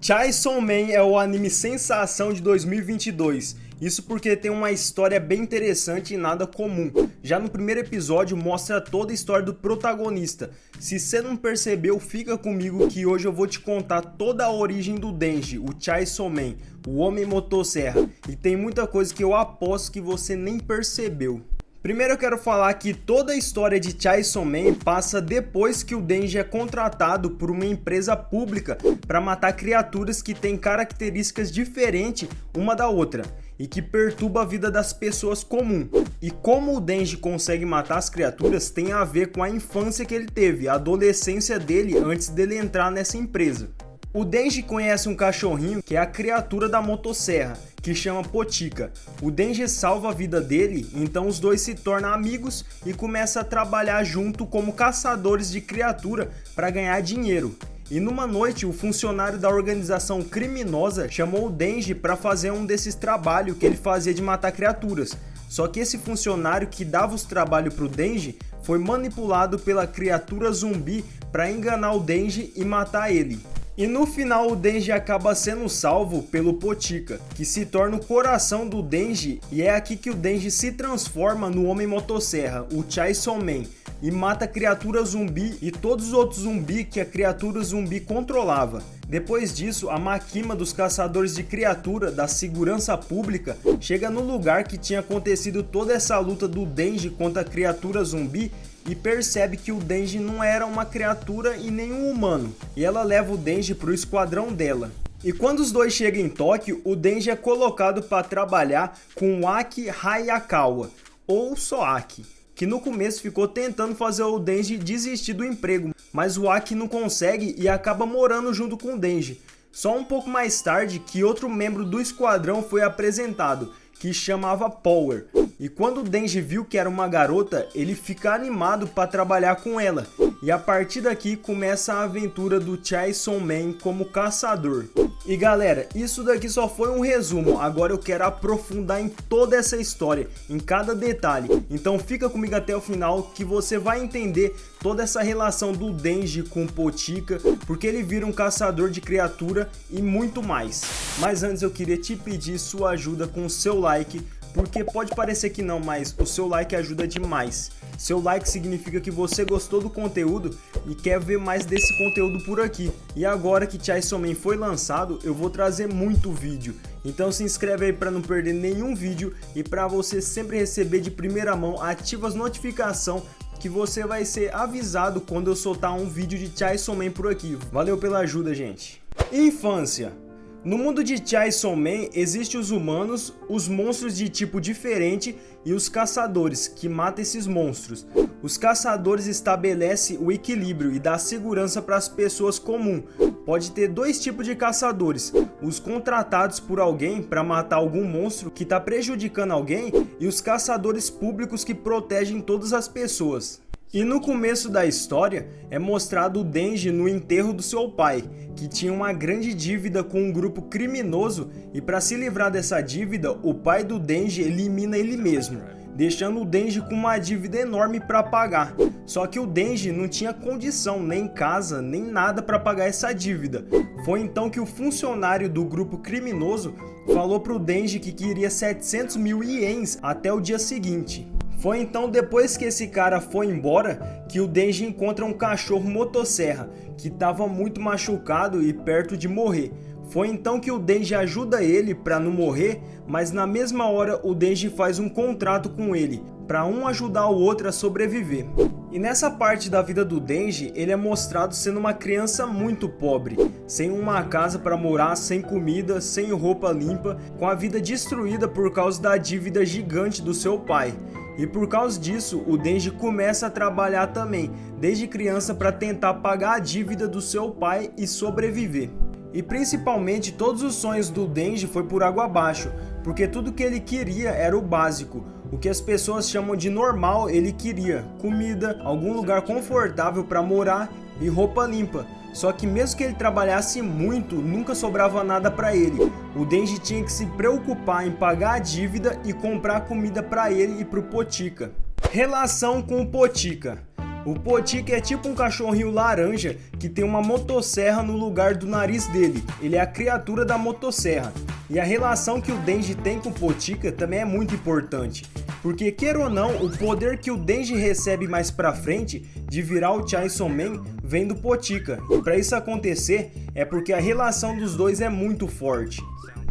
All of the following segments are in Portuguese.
Chainsaw Man é o anime sensação de 2022. Isso porque tem uma história bem interessante e nada comum. Já no primeiro episódio mostra toda a história do protagonista. Se você não percebeu, fica comigo que hoje eu vou te contar toda a origem do Denji, o Chainsaw Man, o Homem Motosserra. E tem muita coisa que eu aposto que você nem percebeu. Primeiro eu quero falar que toda a história de Chainsaw Man passa depois que o Denji é contratado por uma empresa pública para matar criaturas que têm características diferentes uma da outra e que perturba a vida das pessoas comuns. E como o Denji consegue matar as criaturas tem a ver com a infância que ele teve, a adolescência dele antes dele entrar nessa empresa. O Denji conhece um cachorrinho que é a criatura da motosserra, que chama Potika. O Denji salva a vida dele, então os dois se tornam amigos e começam a trabalhar junto como caçadores de criatura para ganhar dinheiro. E numa noite, o funcionário da organização criminosa chamou o Denji para fazer um desses trabalhos que ele fazia de matar criaturas. Só que esse funcionário que dava os trabalhos para o Denji foi manipulado pela criatura zumbi para enganar o Denji e matar ele. E no final o Denji acaba sendo salvo pelo Potika, que se torna o coração do Denji, e é aqui que o Denji se transforma no Homem Motosserra, o Chainsaw Man, e mata a criatura zumbi e todos os outros zumbis que a criatura zumbi controlava. Depois disso, a Makima dos caçadores de criatura da segurança pública chega no lugar que tinha acontecido toda essa luta do Denji contra a criatura zumbi e percebe que o Denji não era uma criatura e nem um humano, e ela leva o Denji para o esquadrão dela. E quando os dois chegam em Tóquio, o Denji é colocado para trabalhar com o Aki Hayakawa, ou só Aki, que no começo ficou tentando fazer o Denji desistir do emprego, mas o Aki não consegue e acaba morando junto com o Denji. Só um pouco mais tarde que outro membro do esquadrão foi apresentado, que chamava Power. E quando o Denji viu que era uma garota, ele fica animado para trabalhar com ela. E a partir daqui começa a aventura do Chainsaw Man como caçador. E galera, isso daqui só foi um resumo, agora eu quero aprofundar em toda essa história, em cada detalhe. Então fica comigo até o final que você vai entender toda essa relação do Denji com Potika, porque ele vira um caçador de criatura e muito mais. Mas antes eu queria te pedir sua ajuda com o seu like, porque pode parecer que não, mas o seu like ajuda demais. Seu like significa que você gostou do conteúdo e quer ver mais desse conteúdo por aqui. E agora que Chainsaw Man foi lançado, eu vou trazer muito vídeo. Então se inscreve aí para não perder nenhum vídeo e para você sempre receber de primeira mão, ativa as notificações que você vai ser avisado quando eu soltar um vídeo de Chainsaw Man por aqui. Valeu pela ajuda, gente. Infância. No mundo de Chainsaw Man existem os humanos, os monstros de tipo diferente e os caçadores, que matam esses monstros. Os caçadores estabelecem o equilíbrio e dão segurança para as pessoas comuns. Pode ter dois tipos de caçadores, os contratados por alguém para matar algum monstro que está prejudicando alguém e os caçadores públicos que protegem todas as pessoas. E no começo da história é mostrado o Denji no enterro do seu pai, que tinha uma grande dívida com um grupo criminoso e para se livrar dessa dívida, o pai do Denji elimina ele mesmo, deixando o Denji com uma dívida enorme para pagar. Só que o Denji não tinha condição, nem casa, nem nada para pagar essa dívida. Foi então que o funcionário do grupo criminoso falou para o Denji que queria 700 mil ienes até o dia seguinte. Foi então depois que esse cara foi embora que o Denji encontra um cachorro motosserra que estava muito machucado e perto de morrer. Foi então que o Denji ajuda ele para não morrer, mas na mesma hora o Denji faz um contrato com ele, para um ajudar o outro a sobreviver. E nessa parte da vida do Denji, ele é mostrado sendo uma criança muito pobre, sem uma casa para morar, sem comida, sem roupa limpa, com a vida destruída por causa da dívida gigante do seu pai. E por causa disso, o Denji começa a trabalhar também, desde criança para tentar pagar a dívida do seu pai e sobreviver. E principalmente todos os sonhos do Denji foi por água abaixo, porque tudo que ele queria era o básico. O que as pessoas chamam de normal ele queria: comida, algum lugar confortável para morar e roupa limpa. Só que mesmo que ele trabalhasse muito, nunca sobrava nada para ele. O Denji tinha que se preocupar em pagar a dívida e comprar comida para ele e para o Potika. Relação com o Potika. O Potica é tipo um cachorrinho laranja que tem uma motosserra no lugar do nariz dele. Ele é a criatura da motosserra. E a relação que o Denji tem com o Potica também é muito importante. Porque, queira ou não, o poder que o Denji recebe mais pra frente de virar o Chainsaw Man vem do Potica. E pra isso acontecer é porque a relação dos dois é muito forte.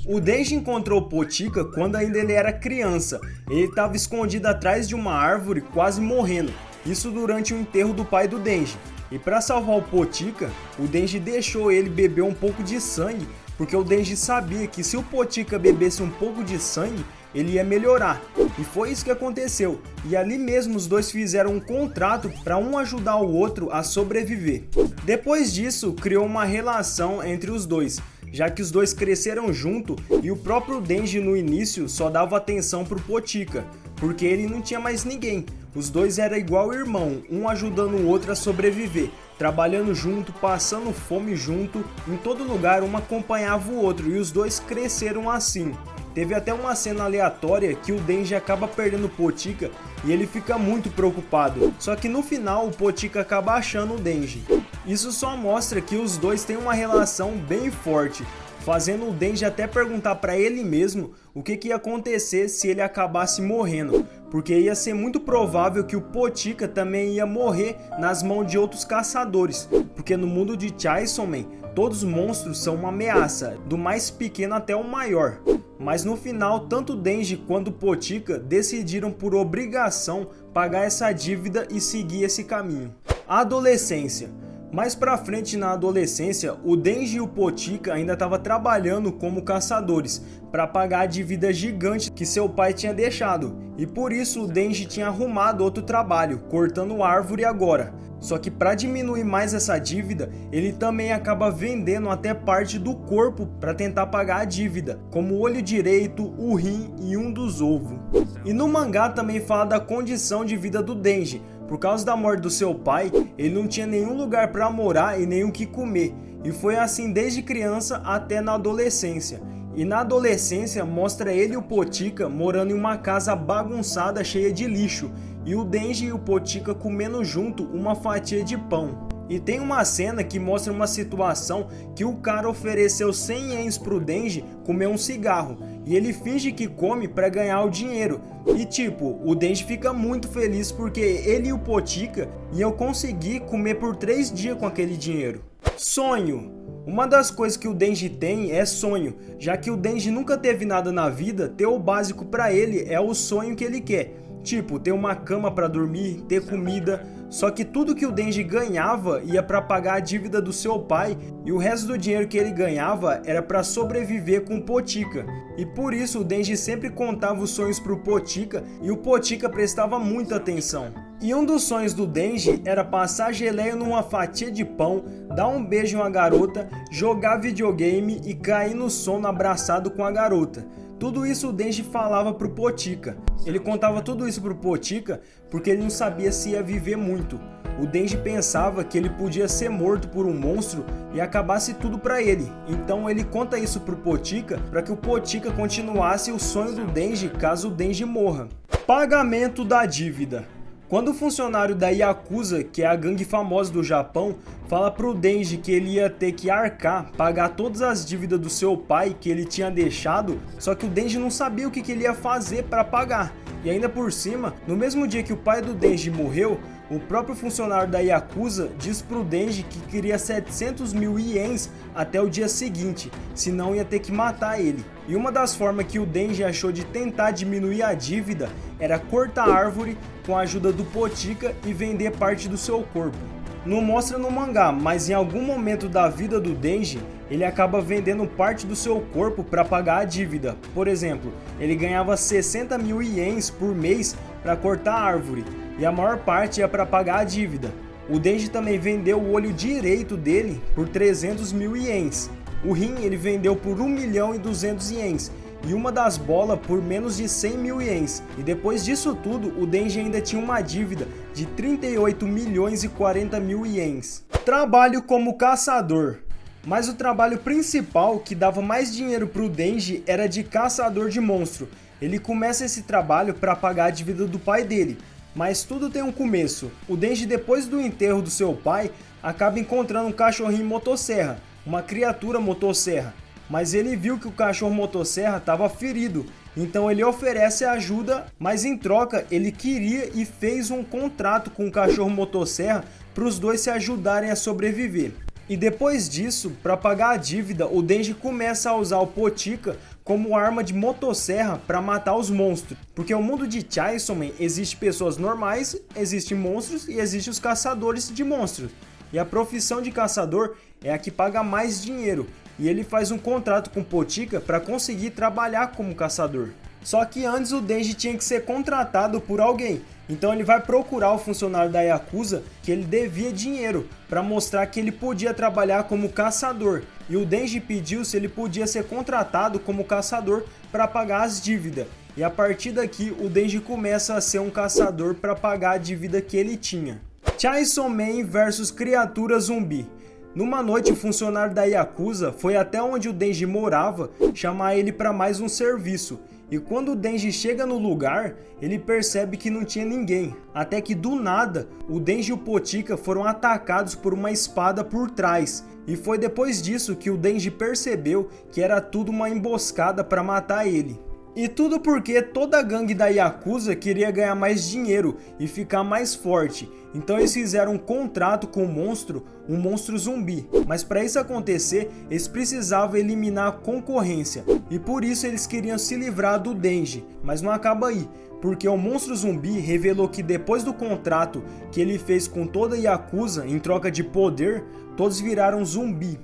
O Denji encontrou o Potica quando ainda ele era criança. Ele estava escondido atrás de uma árvore quase morrendo. Isso durante o enterro do pai do Denji. E para salvar o Potica, o Denji deixou ele beber um pouco de sangue, porque o Denji sabia que se o Potica bebesse um pouco de sangue, ele ia melhorar. E foi isso que aconteceu. E ali mesmo os dois fizeram um contrato para um ajudar o outro a sobreviver. Depois disso, criou uma relação entre os dois, já que os dois cresceram junto e o próprio Denji no início só dava atenção pro Potica, porque ele não tinha mais ninguém. Os dois eram igual irmão, um ajudando o outro a sobreviver, trabalhando junto, passando fome junto, em todo lugar um acompanhava o outro e os dois cresceram assim. Teve até uma cena aleatória que o Denji acaba perdendo o Potica e ele fica muito preocupado, só que no final o Potica acaba achando o Denji. Isso só mostra que os dois têm uma relação bem forte, fazendo o Denji até perguntar para ele mesmo o que ia acontecer se ele acabasse morrendo, porque ia ser muito provável que o Potica também ia morrer nas mãos de outros caçadores, porque no mundo de Chainsaw Man, todos os monstros são uma ameaça, do mais pequeno até o maior. Mas no final, tanto o Denji quanto o Potica decidiram por obrigação pagar essa dívida e seguir esse caminho. A adolescência. Mais pra frente na adolescência, o Denji e o Potica ainda estavam trabalhando como caçadores para pagar a dívida gigante que seu pai tinha deixado. E por isso o Denji tinha arrumado outro trabalho, cortando árvore agora. Só que para diminuir mais essa dívida, ele também acaba vendendo até parte do corpo para tentar pagar a dívida, como o olho direito, o rim e um dos ovos. E no mangá também fala da condição de vida do Denji. Por causa da morte do seu pai, ele não tinha nenhum lugar para morar e nem o que comer. E foi assim desde criança até na adolescência. E na adolescência mostra ele e o Potica morando em uma casa bagunçada cheia de lixo. E o Denji e o Potica comendo junto uma fatia de pão. E tem uma cena que mostra uma situação que o cara ofereceu 100 ienes pro Denji comer um cigarro. E ele finge que come para ganhar o dinheiro. E tipo, o Denji fica muito feliz porque ele e o Potica iam conseguir comer por 3 dias com aquele dinheiro. Sonho. Uma das coisas que o Denji tem é sonho. Já que o Denji nunca teve nada na vida, ter o básico para ele é o sonho que ele quer. Tipo, ter uma cama para dormir, ter comida. Só que tudo que o Denji ganhava ia para pagar a dívida do seu pai e o resto do dinheiro que ele ganhava era para sobreviver com o Potica. E por isso o Denji sempre contava os sonhos pro Potica e o Potica prestava muita atenção. E um dos sonhos do Denji era passar geleia numa fatia de pão, dar um beijo em uma garota, jogar videogame e cair no sono abraçado com a garota. Tudo isso o Denji falava pro Potica. Ele contava tudo isso pro Potica porque ele não sabia se ia viver muito. O Denji pensava que ele podia ser morto por um monstro e acabasse tudo pra ele. Então ele conta isso pro Potica para que o Potica continuasse o sonho do Denji caso o Denji morra. Pagamento da dívida. Quando o funcionário da Yakuza, que é a gangue famosa do Japão, fala pro Denji que ele ia ter que arcar, pagar todas as dívidas do seu pai que ele tinha deixado, só que o Denji não sabia o que ele ia fazer para pagar. E ainda por cima, no mesmo dia que o pai do Denji morreu, o próprio funcionário da Yakuza diz pro Denji que queria 700 mil ienes até o dia seguinte, senão ia ter que matar ele. E uma das formas que o Denji achou de tentar diminuir a dívida era cortar a árvore com a ajuda do Potica e vender parte do seu corpo. Não mostra no mangá, mas em algum momento da vida do Denji, ele acaba vendendo parte do seu corpo para pagar a dívida. Por exemplo, ele ganhava 60 mil ienes por mês para cortar a árvore, e a maior parte ia para pagar a dívida. O Denji também vendeu o olho direito dele por 300 mil ienes. O rim ele vendeu por 1 milhão e 200 ienes. E uma das bolas por menos de 100 mil ienes. E depois disso tudo, o Denji ainda tinha uma dívida de 38 milhões e 40 mil ienes. Trabalho como caçador. Mas o trabalho principal que dava mais dinheiro para o Denji era de caçador de monstro. Ele começa esse trabalho para pagar a dívida do pai dele. Mas tudo tem um começo. O Denji, depois do enterro do seu pai, acaba encontrando um cachorrinho motosserra, uma criatura motosserra. Mas ele viu que o cachorro motosserra estava ferido, então ele oferece ajuda, mas em troca ele queria e fez um contrato com o cachorro motosserra para os dois se ajudarem a sobreviver. E depois disso, para pagar a dívida, o Denji começa a usar o Potika como arma de motosserra para matar os monstros. Porque o mundo de Chainsaw Man existe pessoas normais, existem monstros e existem os caçadores de monstros. E a profissão de caçador é a que paga mais dinheiro. E ele faz um contrato com o Potika para conseguir trabalhar como caçador. Só que antes o Denji tinha que ser contratado por alguém. Então ele vai procurar o funcionário da Yakuza que ele devia dinheiro para mostrar que ele podia trabalhar como caçador. E o Denji pediu se ele podia ser contratado como caçador para pagar as dívidas. E a partir daqui o Denji começa a ser um caçador para pagar a dívida que ele tinha. Chainsaw Man vs criatura zumbi. Numa noite, o funcionário da Yakuza foi até onde o Denji morava chamar ele para mais um serviço. E quando o Denji chega no lugar, ele percebe que não tinha ninguém. Até que do nada, o Denji e o Potika foram atacados por uma espada por trás. E foi depois disso que o Denji percebeu que era tudo uma emboscada para matar ele. E tudo porque toda a gangue da Yakuza queria ganhar mais dinheiro e ficar mais forte. Então eles fizeram um contrato com um monstro zumbi. Mas para isso acontecer, eles precisavam eliminar a concorrência. E por isso eles queriam se livrar do Denji. Mas não acaba aí, porque o monstro zumbi revelou que depois do contrato que ele fez com toda a Yakuza em troca de poder, todos viraram zumbi.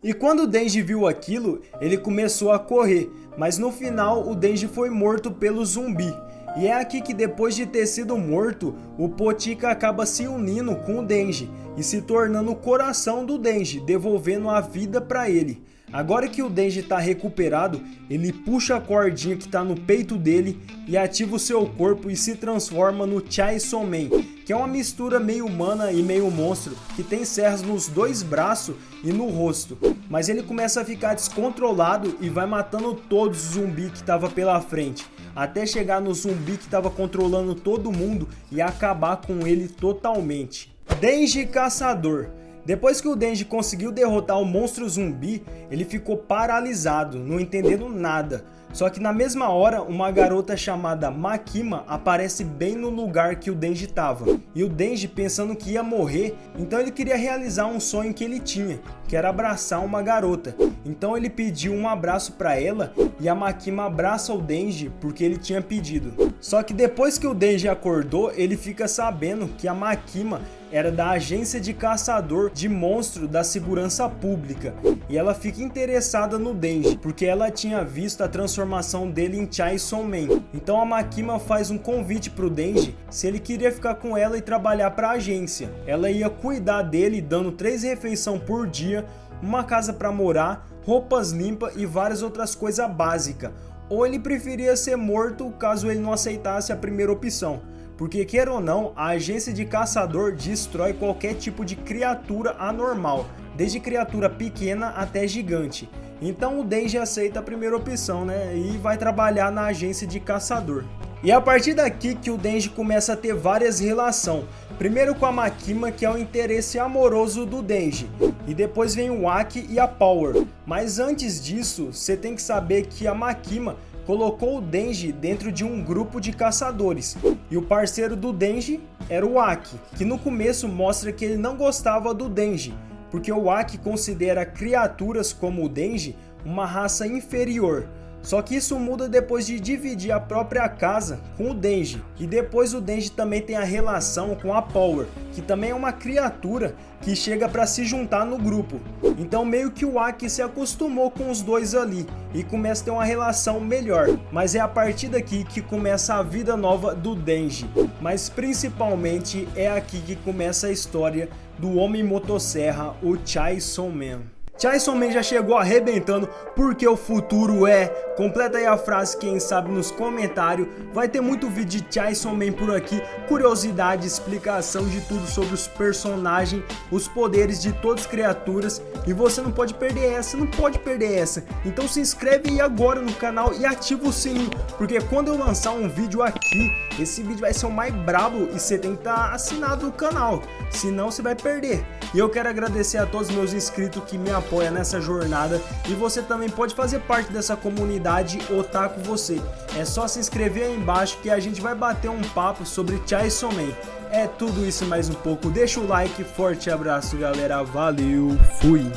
E quando o Denji viu aquilo, ele começou a correr, mas no final o Denji foi morto pelo zumbi. E é aqui que depois de ter sido morto, o Potika acaba se unindo com o Denji e se tornando o coração do Denji, devolvendo a vida para ele. Agora que o Denji está recuperado, ele puxa a cordinha que está no peito dele e ativa o seu corpo e se transforma no Chainsaw Man, que é uma mistura meio humana e meio monstro, que tem serras nos dois braços e no rosto. Mas ele começa a ficar descontrolado e vai matando todos os zumbis que estavam pela frente, até chegar no zumbi que estava controlando todo mundo e acabar com ele totalmente. Denji Caçador. Depois que o Denji conseguiu derrotar o monstro zumbi, ele ficou paralisado, não entendendo nada. Só que na mesma hora, uma garota chamada Makima aparece bem no lugar que o Denji estava. E o Denji, pensando que ia morrer, então ele queria realizar um sonho que ele tinha, que era abraçar uma garota. Então ele pediu um abraço para ela e a Makima abraça o Denji porque ele tinha pedido. Só que depois que o Denji acordou, ele fica sabendo que a Makima era da agência de caçador de monstro da segurança pública. E ela fica interessada no Denji, porque ela tinha visto a transformação dele em Chainsaw Man. Então a Makima faz um convite pro Denji se ele queria ficar com ela e trabalhar para a agência. Ela ia cuidar dele dando 3 refeições por dia, uma casa para morar, roupas limpas e várias outras coisas básicas. Ou ele preferia ser morto caso ele não aceitasse a primeira opção. Porque, queira ou não, a agência de caçador destrói qualquer tipo de criatura anormal, desde criatura pequena até gigante. Então o Denji aceita a primeira opção, né? E vai trabalhar na agência de caçador. E é a partir daqui que o Denji começa a ter várias relações. Primeiro com a Makima, que é o interesse amoroso do Denji. E depois vem o Aki e a Power. Mas antes disso, você tem que saber que a Makima colocou o Denji dentro de um grupo de caçadores. E o parceiro do Denji era o Aki, que no começo mostra que ele não gostava do Denji, porque o Aki considera criaturas como o Denji uma raça inferior. Só que isso muda depois de dividir a própria casa com o Denji. E depois o Denji também tem a relação com a Power, que também é uma criatura que chega para se juntar no grupo. Então meio que o Aki se acostumou com os dois ali e começa a ter uma relação melhor. Mas é a partir daqui que começa a vida nova do Denji. Mas principalmente é aqui que começa a história do Homem Motosserra, o Chainsaw Man. Chainsaw Man já chegou arrebentando porque o futuro é. Completa aí a frase, quem sabe, nos comentários. Vai ter muito vídeo de Chainsaw Man por aqui, curiosidade, explicação de tudo sobre os personagens, os poderes de todas as criaturas. E você não pode perder essa, não pode perder essa. Então se inscreve aí agora no canal e ativa o sininho, porque quando eu lançar um vídeo aqui, esse vídeo vai ser o mais brabo e você tem que estar assinado no canal, senão você vai perder. E eu quero agradecer a todos os meus inscritos que me apoiam nessa jornada, e você também pode fazer parte dessa comunidade Otaku Você. É só se inscrever aí embaixo que a gente vai bater um papo sobre Chainsaw Man. É tudo isso e mais um pouco. Deixa o like, forte abraço galera, valeu, fui!